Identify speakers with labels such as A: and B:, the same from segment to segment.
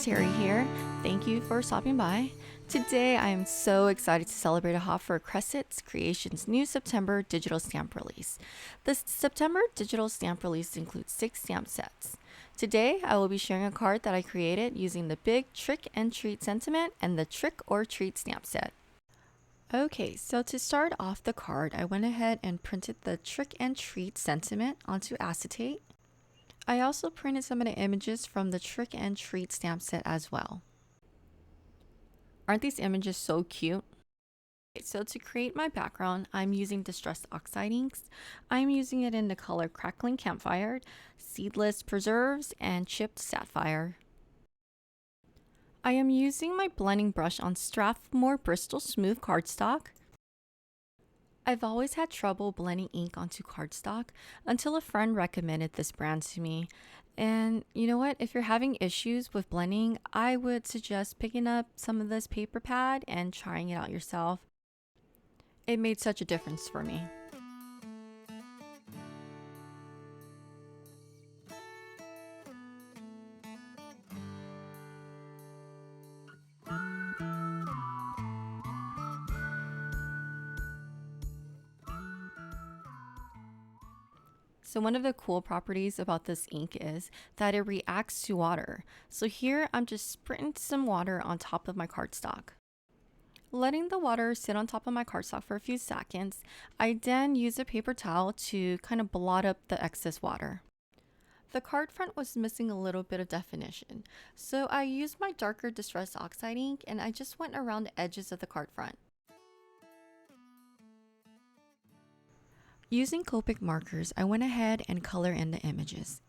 A: Terry here. Thank you for stopping by. Today I am so excited to celebrate a hop for Crescent Creation's new September digital stamp release. The September digital stamp release includes 6 stamp sets. Today I will be sharing a card that I created using the big Trick and Treat sentiment and the Trick or Treat stamp set. Okay, so to start off the card, I went ahead and printed the Trick and Treat sentiment onto acetate. I also printed some of the images from the Trick and Treat stamp set as well. Aren't these images so cute? Okay, so to create my background, I'm using distressed oxide inks. I'm using it in the color Crackling Campfire, Seedless Preserves, and Chipped Sapphire. I am using my blending brush on Strathmore Bristol Smooth cardstock. I've always had trouble blending ink onto cardstock until a friend recommended this brand to me. And you know what? If you're having issues with blending, I would suggest picking up some of this paper pad and trying it out yourself. It made such a difference for me. So one of the cool properties about this ink is that it reacts to water. So here I'm just spritting some water on top of my cardstock. Letting the water sit on top of my cardstock for a few seconds, I then use a paper towel to kind of blot up the excess water. The card front was missing a little bit of definition, so I used my darker distressed oxide ink and I just went around the edges of the card front. Using Copic markers, I went ahead and colored in the images.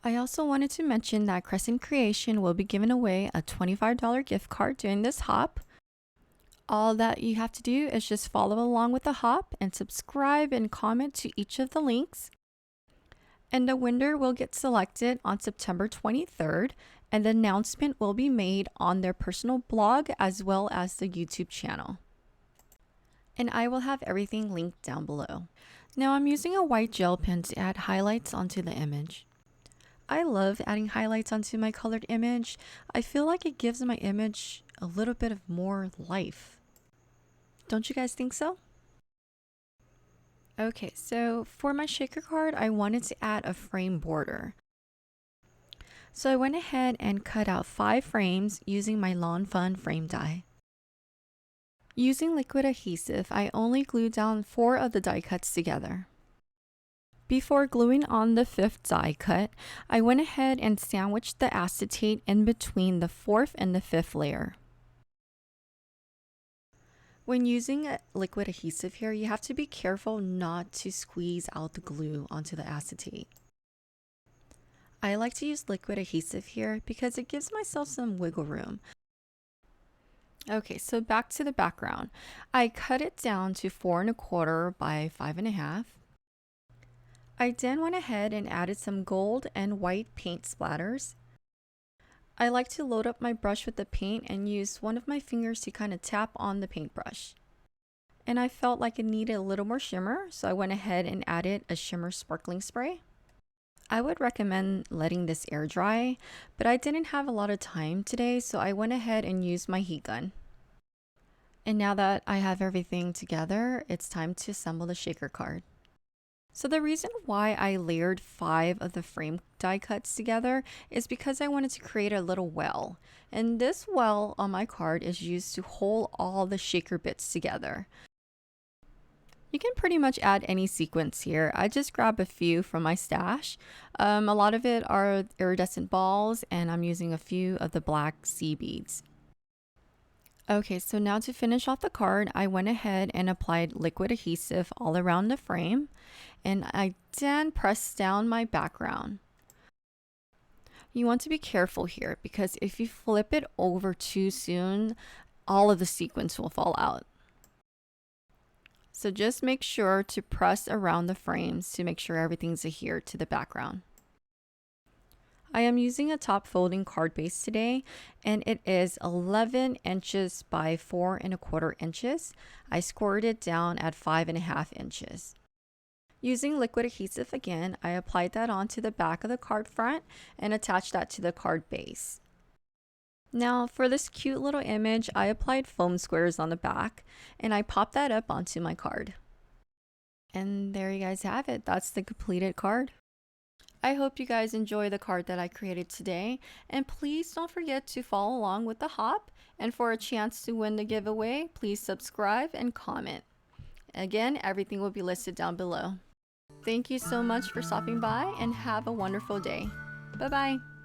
A: I also wanted to mention that Crescent Creation will be giving away a $25 gift card during this hop. All that you have to do is just follow along with the hop and subscribe and comment to each of the links. And the winner will get selected on September 23rd, and the announcement will be made on their personal blog as well as the YouTube channel. And I will have everything linked down below. Now I'm using a white gel pen to add highlights onto the image. I love adding highlights onto my colored image. I feel like it gives my image a little bit of more life. Don't you guys think so? Okay, so for my shaker card, I wanted to add a frame border. So I went ahead and cut out 5 frames using my Lawn Fun frame die. Using liquid adhesive, I only glued down 4 of the die cuts together. Before gluing on the 5th die cut, I went ahead and sandwiched the acetate in between the 4th and the 5th layer. When using a liquid adhesive here, you have to be careful not to squeeze out the glue onto the acetate. I like to use liquid adhesive here because it gives myself some wiggle room. Okay, so back to the background. I cut it down to 4 1/4 by 5 1/2. I then went ahead and added some gold and white paint splatters. I like to load up my brush with the paint and use one of my fingers to kind of tap on the paintbrush. And I felt like it needed a little more shimmer, so I went ahead and added a shimmer sparkling spray. I would recommend letting this air dry, but I didn't have a lot of time today, so I went ahead and used my heat gun. And now that I have everything together, it's time to assemble the shaker card. So the reason why I layered 5 of the frame die cuts together is because I wanted to create a little well. And this well on my card is used to hold all the shaker bits together. You can pretty much add any sequence here. I just grabbed a few from my stash. A lot of it are iridescent balls, and I'm using a few of the black sea beads. Okay, so now to finish off the card, I went ahead and applied liquid adhesive all around the frame, and I then pressed down my background. You want to be careful here because if you flip it over too soon, all of the sequins will fall out. So just make sure to press around the frames to make sure everything's adhered to the background. I am using a top folding card base today, and it is 11 inches by 4 1/4 inches. I scored it down at 5 1/2 inches. Using liquid adhesive again, I applied that onto the back of the card front and attached that to the card base. Now for this cute little image, I applied foam squares on the back and I popped that up onto my card. And there you guys have it. That's the completed card. I hope you guys enjoy the card that I created today, and please don't forget to follow along with the hop, and for a chance to win the giveaway, please subscribe and comment. Again, everything will be listed down below. Thank you so much for stopping by and have a wonderful day. Bye bye.